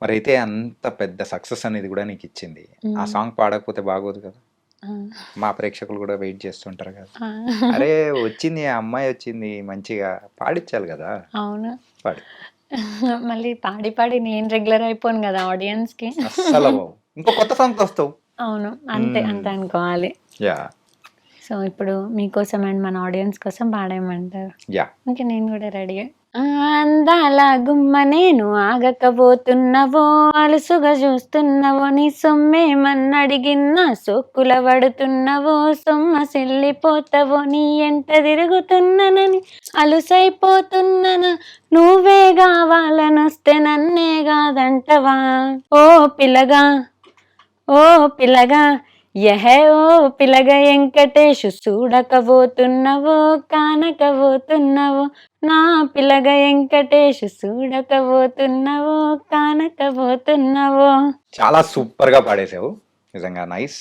మరైతే అంత పెద్ద సక్సెస్ అనేది కూడా నీకు ఇచ్చింది. ఆ హ్మ్. సాంగ్ పాడకపోతే బాగోదు కదా! ఆ! మా ప్రేక్షకులు కూడా వెయిట్ చేస్తుంటారు కదా! ఆ! అరే! వచ్చింది ఆ అమ్మాయి వచ్చింది మంచిగా పాడించాలి కదా! అవును. పాడు. మళ్ళీ పాడి పాడి నేను రెగ్యులర్ అయిపోను గదా ఆడియన్స్‌కి. అస్సలవ్వవు. ఇంకో కొత్త సాంగ్‌తో వస్తావు. అవును. అంతే. హ్మ్. అంతే అనుకోవాలి. యాహ్! సో, ఇప్పుడు మీకోసం అండ్ మన ఆడియన్స్ కోసం పాడేయమంటారు. యాహ్! ఇంక నేను గూడా రెడీయే. అందాల గుమ్మ నేను ఆగకపోతున్నవో, అలుసుగా చూస్తున్నవో, నీ సొమ్మేమన్నడిగినా సోక్కుల పడుతున్నవో, సొమ్మసిల్లిపోతవో, నీ ఎంట తిరుగుతున్ననని అలుసైపోతున్ననా, నువ్వే గావాలనొస్తే నన్నే గాదంటవా, ఓ పిల్లగా ఓ పిల్లగా యహే ఓ పిల్లగ ఎంకటేషు చూడకబోతున్నవో కానకబోతున్నవో, నా పిల్లగ ఎంకటేషు చూడకబోతున్నవో కానకబోతున్నవో. చాలా సూపర్‌గా పాడేసావు. నిజంగా నైస్.